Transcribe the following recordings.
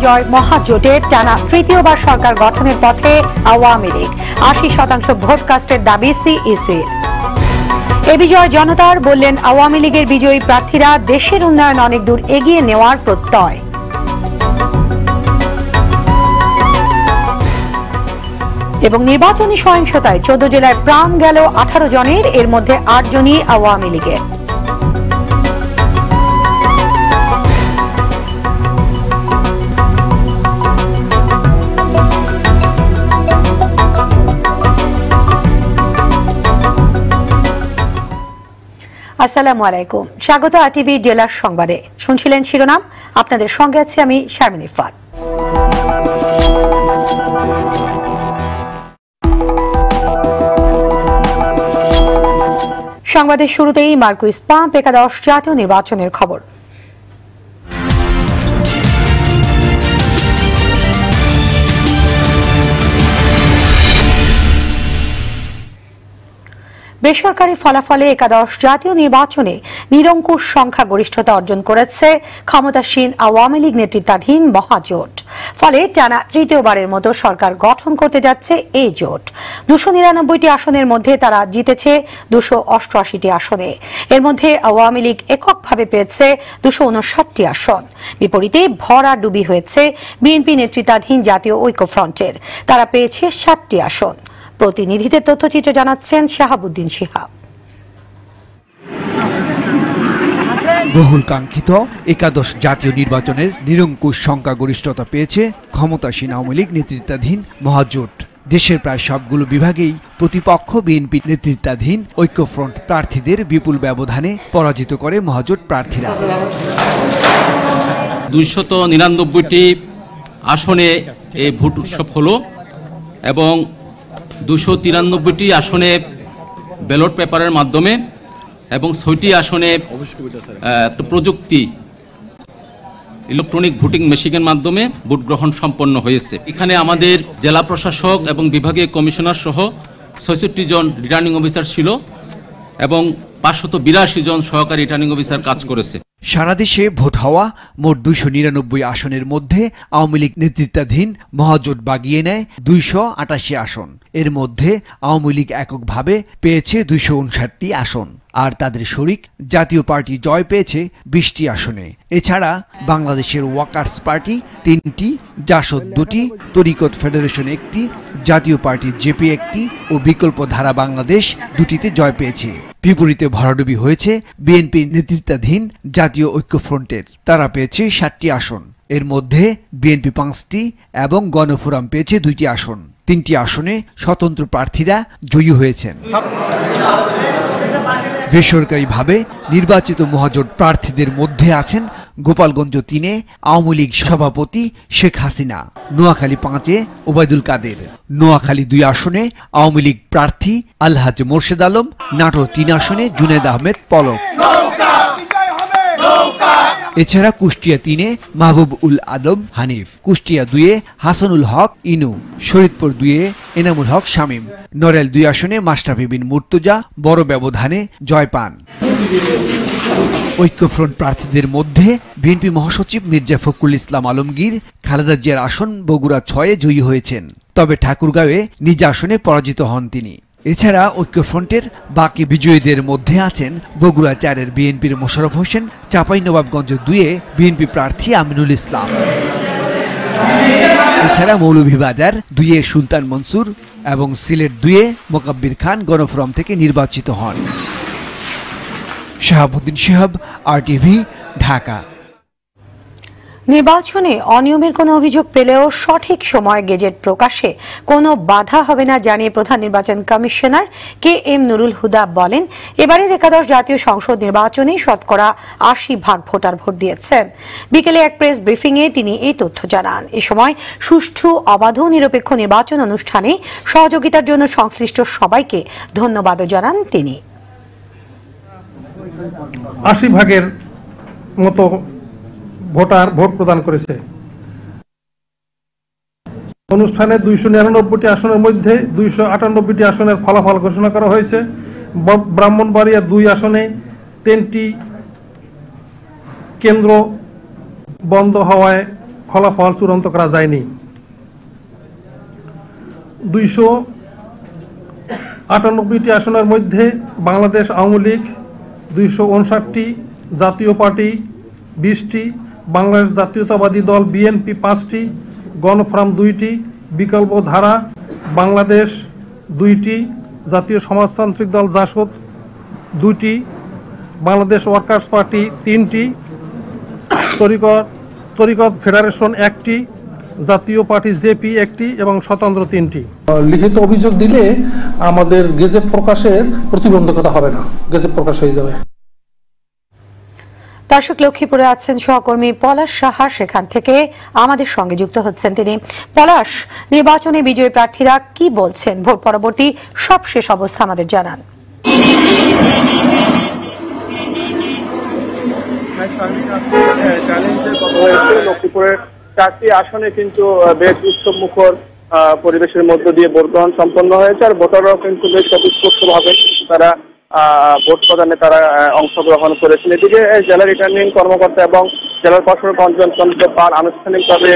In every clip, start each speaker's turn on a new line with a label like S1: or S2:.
S1: জয় মহাজোটের টানা তৃতীয়বার সরকার গঠনের পথে আওয়ামী লীগ ৮০% ভোট কাস্টের দাবি সিইসির। এ বিজয় জনতার, বললেন আওয়ামী লীগের বিজয়ী প্রার্থীরা দেশের উন্নয়ন অনেক দূর এগিয়ে নেওয়ার প্রত্যয়। এবং নির্বাচনী সহিংসতায় 14 জেলায় প্রাণ গেল 18 জনের, এর মধ্যে 8 জনই আওয়ামী লীগের। আসসালামু আলাইকুম, স্বাগত আরটিভি জেলার সংবাদে। শুনছিলেন শিরোনাম, আপনাদের সঙ্গে আছি আমি শারমিন ইফাত। সংবাদের শুরুতেই মার্কুইস পাম্প একাদশ জাতীয় নির্বাচনের খবর। বেসরকারি ফলাফলে একাদশ জাতীয় নির্বাচনে নিরঙ্কুশ সংখ্যাগরিষ্ঠতা অর্জন করেছে ক্ষমতাসীন আওয়ামী লীগ নেতৃত্বাধীন মহাজোট। ফলে টানা তৃতীয়বারের মতো সরকার গঠন করতে যাচ্ছে এই জোট। 299টি আসনের মধ্যে তারা জিতেছে 288টি আসনে। এর মধ্যে আওয়ামী লীগ এককভাবে পেয়েছে 259টি আসন। বিপরীতে ভরাডুবি হয়েছে বিএনপি নেতৃত্বাধীন জাতীয় ঐক্যফ্রন্টের, তারা পেয়েছে 7টি আসন। প্রতিনিধিদের তথ্যচিত্রে জানাচ্ছেন শাহাবুদ্দিন শিহাব।
S2: বহুল কাঙ্ক্ষিত একাদশ জাতীয় নির্বাচনের নিরঙ্কুশ সংখ্যাগরিষ্ঠতা পেয়েছে ক্ষমতাসীন আওয়ামী লীগ নেতৃত্বাধীন মহাজোট। দেশের প্রায় সবগুলো বিভাগেই প্রতিপক্ষ বিএনপি নেতৃত্বাধীন ঐক্যফ্রন্ট প্রার্থীদের বিপুল ব্যবধানে পরাজিত করে মহাজোট প্রার্থীরা।
S3: 299টি আসনে এই ভোট উৎসব হলো এবং 293টি আসনে ব্যালট পেপারের মাধ্যমে এবং 6টি আসনে প্রযুক্তি ইলেকট্রনিক ভোটিং মেশিনের মাধ্যমে ভোট গ্রহণ সম্পন্ন হয়েছে। এখানে আমাদের জেলা প্রশাসক এবং বিভাগীয় কমিশনার সহ 66 জন রিটার্নিং অফিসার ছিল এবং 582 জন সহকারী রিটার্নিং অফিসার কাজ করেছে।
S2: সারা দেশে ভোট হওয়া মোট 299 আসনের মধ্যে আওয়ামী লীগ নেতৃত্বাধীন মহাজোট বাগিয়ে নেয় 288 আসন। এর মধ্যে আওয়ামী লীগ এককভাবে পেয়েছে 259টি আসন, আর তাদের শরিক জাতীয় পার্টি জয় পেয়েছে 20টি আসনে। এছাড়া বাংলাদেশের ওয়ার্কার্স পার্টি 3টি, জাসদ 2টি, তরিকত ফেডারেশন 1টি, জাতীয় পার্টি জেপি 1টি ও বিকল্প ধারা বাংলাদেশ 2টিতে জয় পেয়েছে। বিপরীতে ভরাডুবি হয়েছে বিএনপি নেতৃত্বাধীন জাতীয় ঐক্যফ্রন্টের, তারা পেয়েছে 7টি আসন। এর মধ্যে বিএনপি 5টি এবং গণফোরাম পেয়েছে 2টি আসন। 3টি আসনে স্বতন্ত্র প্রার্থীরা জয়ী হয়েছেন। বেসরকারিভাবে নির্বাচিত মহাজোট প্রার্থীদের মধ্যে আছেন গোপালগঞ্জ 3-এ আওয়ামী লীগ সভাপতি শেখ হাসিনা, নোয়াখালী 5-এ ওবায়দুল কাদের, নোয়াখালী 2 আসনে আওয়ামী লীগ প্রার্থী আলহাজ মোর্শেদ আলম, নাটোর 3 আসনে জুনেদ আহমেদ পলক। এছাড়া কুষ্টিয়া 3-এ মাহবুব উল আলম হানিফ, কুষ্টিয়া 2-এ হাসানুল হক ইনু, শরীদপুর 2-এ এনামুল হক শামীম, নড়াইল 2 আসনে মাশরাফি বিন মুর্তজা বড় ব্যবধানে জয় পান। ঐক্যফ্রন্ট প্রার্থীদের মধ্যে বিএনপি মহাসচিব মির্জা ফখরুল ইসলাম আলমগীর খালেদা জিয়ার আসন বগুড়া 6-এ জয়ী হয়েছেন, তবে ঠাকুরগাঁওয়ে নিজ আসনে পরাজিত হন তিনি। এছাড়া ঐক্যফ্রন্টের বাকি বিজয়ীদের মধ্যে আছেন বগুড়া 4-এর বিএনপির মোশাররফ হোসেন, চাঁপাইনবাবগঞ্জ 2-এ বিএনপি প্রার্থী আমিনুল ইসলাম। এছাড়া মৌলভীবাজার 2-এ সুলতান মনসুর এবং সিলেট 2-এ মোকাব্বির খান গণফোরাম থেকে নির্বাচিত হন। শাহাবুদ্দিন শিহাব, আরটিভি, ঢাকা।
S1: নির্বাচনে অনিয়মের কোনো অভিযোগ পেলেও সঠিক সময়ে গেজেট প্রকাশে কোনো বাধা হবে না জানিয়ে প্রধান নির্বাচন কমিশনার KM নুরুল হুদা বলেন, এবারের একাদশ জাতীয় সংসদ নির্বাচনে শতকরা 80% ভোটার ভোট দিয়েছেন। বিকেলে এক প্রেস ব্রিফিংয়ে তিনি এই তথ্য জানান। এ সময় সুষ্ঠু, অবাধ ও নিরপেক্ষ নির্বাচন অনুষ্ঠানে সহযোগিতার জন্য সংশ্লিষ্ট সবাইকে ধন্যবাদ জানান তিনি।
S4: 80% মতো ভোটার ভোট প্রদান করেছে। অনুষ্ঠানে 299টি আসনের মধ্যে 298টি আসনের ফলাফল ঘোষণা করা হয়েছে। ব্রাহ্মণবাড়িয়া 2 আসনে 3টি কেন্দ্র বন্ধ ফলাফল চূড়ান্ত করা যায়নি। 298টি আসনের মধ্যে বাংলাদেশ আওয়ামী লীগ 259টি, জাতীয় পার্টি 20টি, বাংলাদেশ জাতীয়তাবাদী দল বিএনপি 5টি, গণফোরাম 2টি, বিকল্প ধারা বাংলাদেশ 2টি, জাতীয় সমাজতান্ত্রিক দল জাসদ 2টি, বাংলাদেশ ওয়ার্কার্স পার্টি 3টি, তরিকত ফেডারেশন 1টি, জাতীয় পার্টি জেপি 1টি এবং স্বতন্ত্র 3টি। লিখিত অভিযোগ দিলে আমাদের গেজেট প্রকাশের প্রতিবন্ধকতা হবে না, গেজেট প্রকাশ হয়ে যাবে।
S1: দর্শক, লক্ষ্মীপুরে আছেন সহকর্মী পলাশ সাহা, সেখান থেকে আমাদের সঙ্গে যুক্ত হচ্ছেন তিনি। পলাশ, নির্বাচনে বিজয়ী প্রার্থীরা কি বলছেন? ভোট পরবর্তী সবশেষ অবস্থা আমাদের জানান।
S5: লক্ষ্মীপুরের 4টি আসনে কিন্তু বেশ উৎসব মুখর পরিবেশের মধ্য দিয়ে ভোট গ্রহণ সম্পন্ন হয়েছে, আর ভোটাররাও কিন্তু বেশ স্বতঃস্ফূর্তভাবে তারা ভোট প্রদানে তারা অংশগ্রহণ করেছেন। এদিকে জেলা রিটার্নিং কর্মকর্তা এবং জেলার প্রশাসক অঞ্জন চন্দ্র পাল আনুষ্ঠানিকভাবে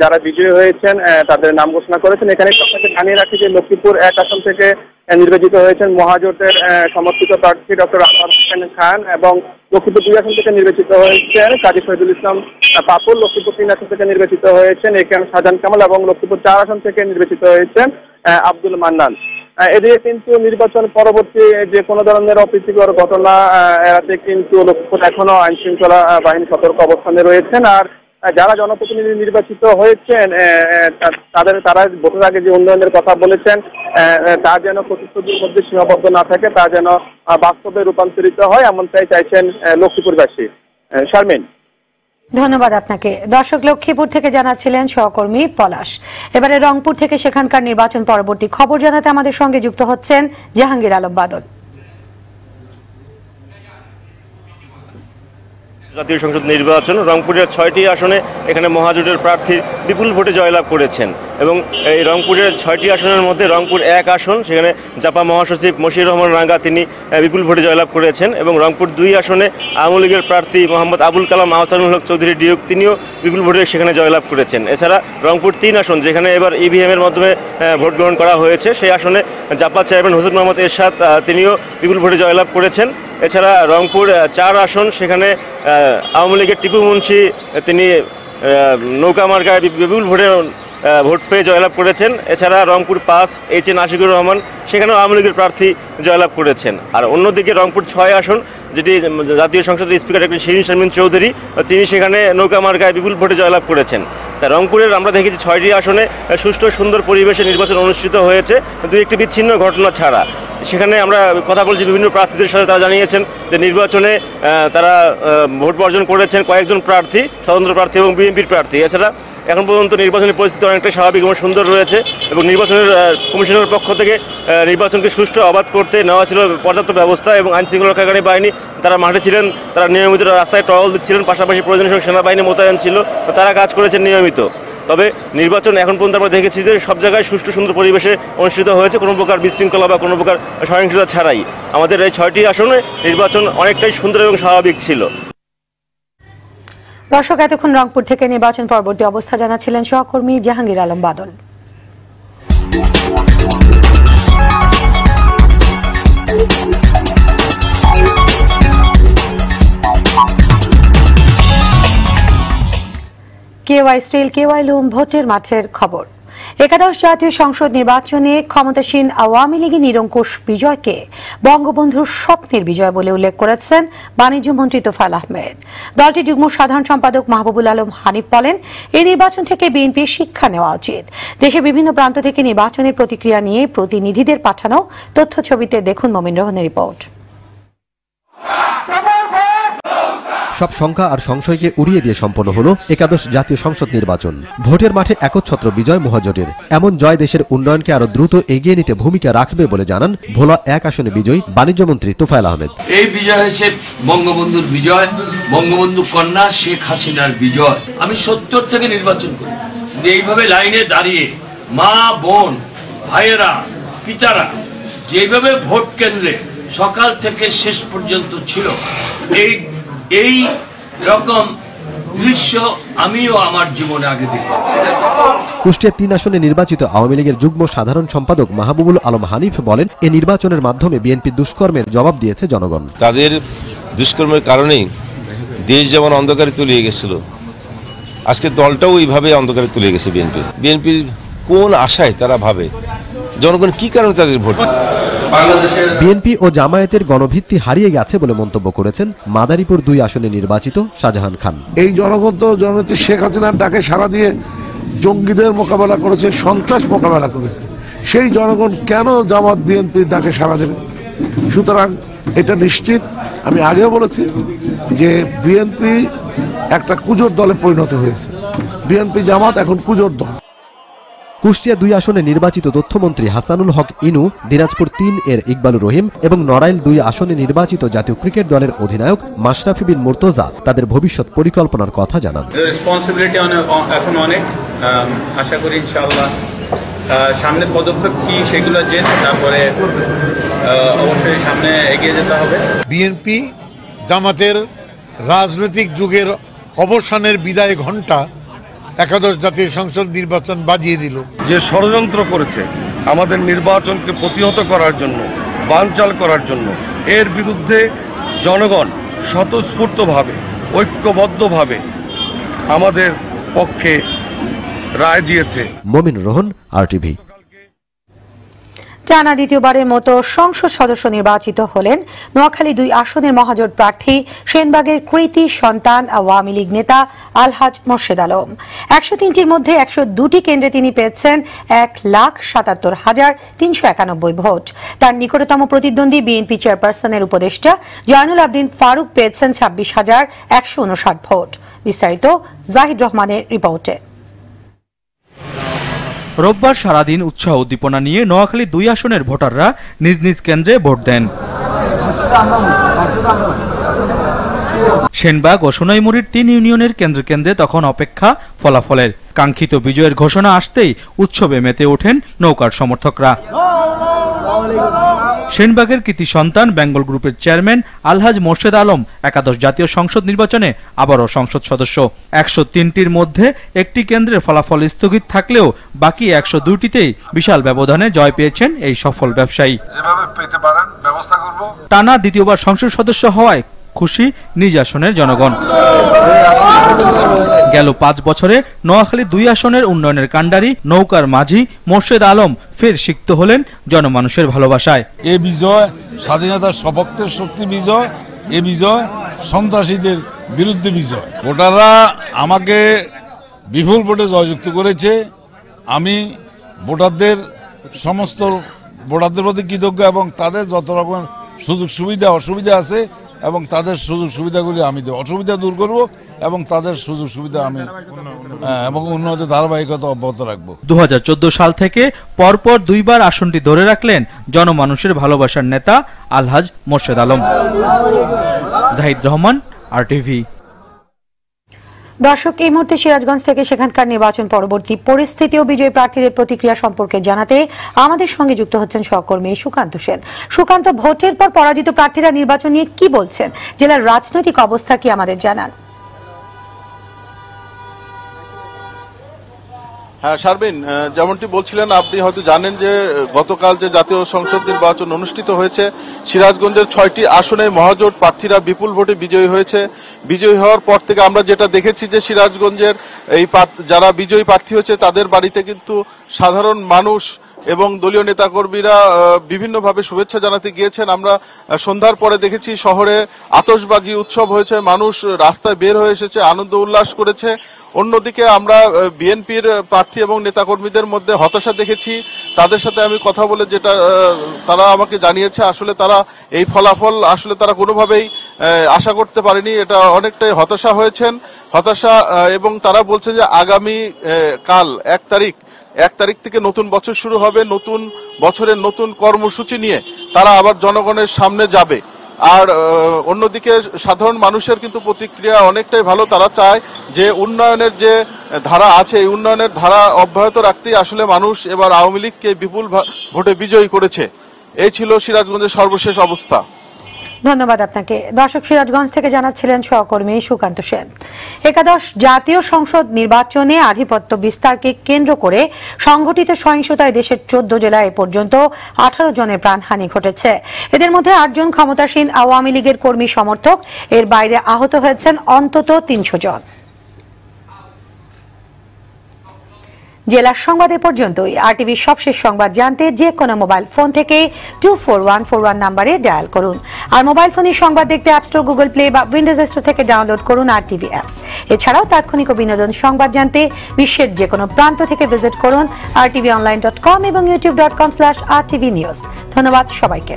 S5: যারা বিজয়ী হয়েছেন তাদের নাম ঘোষণা করেছেন। এখানে আপনাকে জানিয়ে রাখি যে লক্ষ্মীপুর 1 আসন থেকে নির্বাচিত হয়েছেন মহাজোটের সমর্থিত প্রার্থী ডক্টর আনোয়ার হোসেন খান, এবং লক্ষ্মীপুর 2 আসন থেকে নির্বাচিত হয়েছেন কাজী শহীদুল ইসলাম পাপুল। লক্ষ্মীপুর 3 আসন থেকে নির্বাচিত হয়েছেন একেএম শাহজাহান কামাল, এবং লক্ষ্মীপুর 4 আসন থেকে নির্বাচিত হয়েছেন আব্দুল মান্নান। এদিকে কিন্তু নির্বাচন পরবর্তী যে কোনো ধরনের অপ্রীতিকর ঘটনা এড়াতে কিন্তু লক্ষ্মীপুর এখনো আইন শৃঙ্খলা বাহিনী সতর্ক অবস্থানে রয়েছেন। আর যারা জনপ্রতিনিধি নির্বাচিত হয়েছেন তারা ভোটের আগে যে উন্নয়নের কথা বলেছেন তা যেন প্রতিশ্রুতির মধ্যে সীমাবদ্ধ না থাকে, তা যেন বাস্তবে রূপান্তরিত হয়, এমনটাই চাইছেন লক্ষ্মীপুরবাসী। শারমিন,
S1: ধন্যবাদ আপনাকে। দর্শক, লক্ষ্মীপুর থেকে জানাচ্ছিলেন সহকর্মী পলাশ। এবারে রংপুর থেকে সেখানকার নির্বাচন পরবর্তী খবর জানাতে আমাদের সঙ্গে যুক্ত হচ্ছেন জাহাঙ্গীর আলম বাদল।
S6: জাতীয় সংসদ নির্বাচন রংপুরের 6টি আসনে এখানে মহাজোটের প্রার্থী বিপুল ভোটে জয়লাভ করেছেন, এবং এই রংপুরের 6টি আসনের মধ্যে রংপুর 1 আসন, সেখানে জাপা মহাসচিব মশিউর রহমান রাঙ্গা তিনি বিপুল ভোটে জয়লাভ করেছেন, এবং রংপুর 2 আসনে আওয়ামী লীগের প্রার্থী মোহাম্মদ আবুল কালাম আহসানুল হক চৌধুরী ডিউক তিনিও বিপুল ভোটে সেখানে জয়লাভ করেছেন। এছাড়া রংপুর 3 আসন, যেখানে এবার ইভিএমের মাধ্যমে ভোট গ্রহণ করা হয়েছে, সেই আসনে জাপা চেয়ারম্যান হোসেন মোহাম্মদ এরশাদ তিনিও বিপুল ভোটে জয়লাভ করেছেন। এছাড়া রংপুর 4 আসন, সেখানে আওয়ামী লীগের টিপু মুন্সি তিনি নৌকা মার্কায় বিপুল ভোট পেয়ে জয়লাভ করেছেন। এছাড়া রংপুর 5 এইচ.এ. আশিকুর রহমান, সেখানেও আওয়ামী লীগের প্রার্থী জয়লাভ করেছেন। আর অন্যদিকে রংপুর 6 আসন, যেটি জাতীয় সংসদের স্পিকার ডক্টর শিরিন শারমিন চৌধুরী তিনি সেখানে নৌকা মার্কায় বিপুল ভোটে জয়লাভ করেছেন। তা রংপুরের আমরা দেখেছি 6টি আসনে সুষ্ঠু সুন্দর পরিবেশে নির্বাচন অনুষ্ঠিত হয়েছে, 2-1টি বিচ্ছিন্ন ঘটনা ছাড়া। সেখানে আমরা কথা বলছি বিভিন্ন প্রার্থীদের সাথে, তারা জানিয়েছেন যে নির্বাচনে তারা ভোট বর্জন করেছেন কয়েকজন প্রার্থী, স্বতন্ত্র প্রার্থী এবং বিএনপির প্রার্থী। এছাড়া এখন পর্যন্ত নির্বাচনের পরিস্থিতি অনেকটাই স্বাভাবিক এবং সুন্দর রয়েছে, এবং নির্বাচনের কমিশনের পক্ষ থেকে নির্বাচনকে সুষ্ঠু অবাধ করতে নেওয়া ছিল পর্যাপ্ত ব্যবস্থা, এবং আইনশৃঙ্খলা রক্ষাকারী বাহিনী তারা মাঠে ছিলেন, তারা নিয়মিত রাস্তায় টহল দিচ্ছিলেন, পাশাপাশি প্রয়োজনীয় সেনাবাহিনী মোতায়েন ছিল, তারা কাজ করেছেন নিয়মিত। তবে নির্বাচন এখন পর্যন্ত আমরা দেখেছি যে সব জায়গায় সুষ্ঠু সুন্দর পরিবেশে অনুষ্ঠিত হয়েছে, কোনো প্রকার বিশৃঙ্খলা বা কোনো প্রকার সহিংসতা ছাড়াই। আমাদের এই 6টি আসনে নির্বাচন অনেকটাই সুন্দর এবং স্বাভাবিক ছিল।
S1: দর্শক, এতক্ষণ রংপুর থেকে নির্বাচন পরবর্তী অবস্থা জানাচ্ছিলেন সহকর্মী জাহাঙ্গীর আলম বাদল। কেওয়াই স্টিল কেওয়াই লুম ভোটের মাঠের খবর। একাদশ জাতীয় সংসদ নির্বাচনে ক্ষমতাসীন আওয়ামী লীগের নিরঙ্কুশ বিজয়কে বঙ্গবন্ধুর স্বপ্নের বিজয় বলে উল্লেখ করেছেন বাণিজ্য মন্ত্রী তোফায়েল আহমেদ। দলটির যুগ্ম সাধারণ সম্পাদক মাহবুবুল আলম হানিফ বলেন, এই নির্বাচন থেকে বিএনপির শিক্ষা নেওয়া উচিত। দেশের বিভিন্ন প্রান্ত থেকে নির্বাচনের প্রতিক্রিয়া নিয়ে প্রতিনিধিদের পাঠানো তথ্য ছবিতে দেখুন মমিন রহনের রিপোর্ট।
S7: সব সংখ্যা আর সংশয়কে উড়িয়ে দিয়ে সম্পন্ন হলো একাদশ জাতীয় সংসদ নির্বাচন। ভোটের মাঠে একচ্ছত্র বিজয় মহাজোটের। এমন জয় দেশের উন্নয়নকে আরো দ্রুত এগিয়ে নিতে ভূমিকা রাখবে বলে জানান ভোলা 1 আসনে বিজয়ী বাণিজ্যমন্ত্রী তোফায়েল আহমেদ।
S8: এই বিজয় হয়েছে বঙ্গবন্ধুর বিজয়, বঙ্গবন্ধু কন্যা শেখ হাসিনার বিজয়। আমি 70 থেকে নির্বাচন করি, এইভাবে লাইনে দাঁড়িয়ে মা বোন ভাইয়েরা পিতারা যেভাবে ভোট কেন্দ্রে সকাল থেকে শেষ পর্যন্ত ছিল, এই রকম দৃশ্য আমিও আমার জীবনে আগে দেখলাম।
S7: কুষ্টিয়া 3 আসনে নির্বাচিত আওয়ামী লীগের যুগ্ম সাধারণ সম্পাদক মাহবুবুল আলম হানিফ বলেন, এই নির্বাচনের মাধ্যমে বিএনপি দুষ্কর্মের জবাব দিয়েছে জনগণ।
S9: তাদের দুষ্কর্মের কারণেই দেশ যেমন অন্ধকারে তলিয়ে গেছিল, আজকে দলটাও এইভাবে অন্ধকারে তলিয়ে গেছে। বিএনপির কোন আশায় তারা ভাবে, জনগণ কি কারণে তাদের ভোট।
S7: বিএনপি ও জামায়াতের গণভিত্তি হারিয়ে গেছে বলে মন্তব্য করেছেন মাদারীপুর 2 আসনে নির্বাচিত শাহজাহান খান।
S10: এই জনগণ তো জননেত্রী শেখ হাসিনার ডাকে সাড়া দিয়ে জঙ্গিদের মোকাবেলা করেছে, সন্ত্রাস মোকাবেলা করেছে। সেই জনগণ কেন জামাত বিএনপির ডাকে সাড়া দেবে? সুতরাং এটা নিশ্চিত, আমি আগেও বলেছি যে বিএনপি একটা কুজোর দলে পরিণত হয়েছে। বিএনপি জামাত এখন কুজোর দল।
S7: কুষ্টিয়া 2 আসনে নির্বাচিত তথ্যমন্ত্রী হাসানুল হক ইনু, দিনাজপুর 3 এর ইকবালুর রহিম এবং নড়াইল 2 আসনে নির্বাচিত জাতীয় ক্রিকেট দলের অধিনায়ক মাশরাফি বিন মুর্তজা তাদের ভবিষ্যৎ পরিকল্পনার কথা জানান।
S11: রেসপন্সিবিলিটি এখন অনেক, আশা করি ইনশাআল্লাহ সামনের পদক্ষেপ কি সেগুলো জেনে তারপরে অবশ্যই সামনে এগিয়ে যেতে হবে।
S10: বিএনপি জামাতের রাজনৈতিক যুগের অবসানের বিদায় ঘণ্টা একাদশ জাতীয় সংসদ নির্বাচন বাজিয়ে দিল।
S12: যে ষড়যন্ত্র করেছে আমাদের নির্বাচনকে প্রতিহত করার জন্য, বানচাল করার জন্য, এর বিরুদ্ধে জনগণ স্বতঃস্ফূর্তভাবে ঐক্যবদ্ধভাবে আমাদের পক্ষে রায় দিয়েছে।
S7: মমিন রোহন, RTV।
S1: টানা দ্বিতীয়বারের মতো সংসদ সদস্য নির্বাচিত হলেন নোয়াখালী 2 আসনের মহাজোট প্রার্থী সেনবাগের কৃতি সন্তান আওয়ামী লীগ নেতা আলহাজ মোর্শেদ আলম। 103টির মধ্যে 102টি কেন্দ্রে তিনি পেয়েছেন 1,77,391 ভোট। তার নিকটতম প্রতিদ্বন্দ্বী বিএনপি চেয়ারপারসনের উপদেষ্টা জয়নুল আবদিন ফারুক পেয়েছেন 26,159 ভোট। বিস্তারিত জাহিদ রহমানের রিপোর্টে।
S13: রোববার সারাদিন উৎসাহ উদ্দীপনা নিয়ে নোয়াখালী 2 আসনের ভোটাররা নিজ নিজ কেন্দ্রে ভোট দেন। সেনবাগ ও সোনাইমুড়ির 3 ইউনিয়নের কেন্দ্রে কেন্দ্রে তখন অপেক্ষা ফলাফলের। কাঙ্ক্ষিত বিজয়ের ঘোষণা আসতেই উৎসবে মেতে ওঠেন নৌকার সমর্থকরা। সেনবাগের কৃতি সন্তান বেঙ্গল গ্রুপের চেয়ারম্যান আলহাজ মোর্শেদ আলম একাদশ জাতীয় সংসদ নির্বাচনে আবারও সংসদ সদস্য। 103টির মধ্যে একটি কেন্দ্রের ফলাফল স্থগিত থাকলেও বাকি 102টিতেই বিশাল ব্যবধানে জয় পেয়েছেন এই সফল ব্যবসায়ী। টানা দ্বিতীয়বার সংসদ সদস্য হওয়ায় খুশি নিজ আসনের জনগণ। গেল 5 বছরে নোয়াখালী 2 আসনের উন্নয়নের কাণ্ডারি নৌকার মাঝি মোর্শেদ আলম ফের সিক্ত হলেন জনমানুষের ভালোবাসায়।
S12: এ বিজয় স্বাধীনতার সপক্ষের শক্তি বিজয়, এ বিজয় সন্ত্রাসীদের বিরুদ্ধে বিজয়। ভোটাররা আমাকে বিপুল ভোটে জয়যুক্ত করেছে। আমি সমস্ত ভোটারদের প্রতি কৃতজ্ঞ এবং তাদের যত রকম সুযোগ সুবিধা অসুবিধা আছে এবং তাদের সুযোগ সুবিধাগুলি আমি অসুবিধা দূর করব এবং তাদের সুযোগ সুবিধা আমি এবং উন্নয়নের ধারাবাহিকতা অব্যাহত রাখবো।
S13: 2014 সাল থেকে পরপর 2 বার আসনটি ধরে রাখলেন জনমানুষের ভালোবাসার নেতা আলহাজ মোর্শেদ আলম। জাহিদ রহমান, RTV।
S1: দর্শক, এই মুহূর্তে সিরাজগঞ্জ থেকে সেখানকার নির্বাচন পরবর্তী পরিস্থিতি ও বিজয়ী প্রার্থীদের প্রতিক্রিয়া সম্পর্কে জানাতে আমাদের সঙ্গে যুক্ত হচ্ছেন সহকর্মী সুকান্ত সেন। সুকান্ত, ভোটের পর পরাজিত প্রার্থীরা নির্বাচন নিয়ে কি বলছেন? জেলার রাজনৈতিক অবস্থা কি আমাদের জানান?
S14: হ্যাঁ শারমিন, যেমনটি বলছিলেন আপনি হয়তো জানেন যে গতকাল যে জাতীয় সংসদ নির্বাচন অনুষ্ঠিত হয়েছে, সিরাজগঞ্জের 6টি আসনে মহাজোট প্রার্থীরা বিপুল ভোটে বিজয়ী হয়েছে। বিজয়ী হওয়ার পর থেকে আমরা যেটা দেখেছি যে সিরাজগঞ্জের এই যারা বিজয়ী প্রার্থী হয়েছে তাদের বাড়িতে কিন্তু সাধারণ মানুষ এবং দলীয় নেতাকর্মীরা বিভিন্নভাবে শুভেচ্ছা জানাতে গিয়েছেন। আমরা সন্ধ্যার পরে দেখেছি শহরে আতশবাজি উৎসব হয়েছে, মানুষ রাস্তায় বের হয়ে এসেছে, আনন্দ উল্লাস করেছে। অন্যদিকে আমরা বিএনপির প্রার্থী এবং নেতাকর্মীদের মধ্যে হতাশা দেখেছি। তাদের সাথে আমি কথা বলে যেটা তারা আমাকে জানিয়েছে, আসলে তারা এই ফলাফল আসলে তারা কোনোভাবেই আশা করতে পারেনি। এটা অনেকটাই হতাশা হয়েছেন, এবং তারা বলছে যে আগামী কাল 1 তারিখ থেকে নতুন বছর শুরু হবে, নতুন বছরের নতুন কর্মসূচি নিয়ে তারা আবার জনগণের সামনে যাবে। আর অন্যদিকে সাধারণ মানুষের কিন্তু প্রতিক্রিয়া অনেকটাই ভালো। তারা চায় যে উন্নয়নের যে ধারা আছে, এই উন্নয়নের ধারা অব্যাহত রাখতেই আসলে মানুষ এবার আওয়ামী লীগকে বিপুল ভোটে বিজয়ী করেছে। এই ছিল সিরাজগঞ্জের সর্বশেষ অবস্থা।
S1: ধন্যবাদ আপনাকে। দর্শক, সিরাজগঞ্জ থেকে জানাচ্ছিলেন সহকর্মী সুকান্ত সেন। একাদশ জাতীয় সংসদ নির্বাচনে আধিপত্য বিস্তারকে কেন্দ্র করে সংঘটিত সহিংসতায় দেশের 14 জেলায় এ পর্যন্ত 18 জনের প্রাণহানি ঘটেছে। এদের মধ্যে 8 জন ক্ষমতাসীন আওয়ামী লীগের কর্মী সমর্থক। এর বাইরে আহত হয়েছেন অন্তত 300 জন। জেলার সংবাদ এ পর্যন্তই। আরটিভির সবশেষ সংবাদ জানতে যে কোনো মোবাইল ফোন থেকে 24141 নম্বরে ডায়াল করুন। আর মোবাইল ফোনে সংবাদ দেখতে অ্যাপ স্টোর, গুগল প্লে বা উইন্ডোজ স্টোর থেকে ডাউনলোড করুন আরটিভি অ্যাপস। এছাড়াও তাৎক্ষণিক ও বিনোদন সংবাদ জানতে বিশ্বের যে কোনো প্রান্ত থেকে ভিজিট করুন rtvonline.com এবং youtube.com/rtvnews। ধন্যবাদ সবাইকে।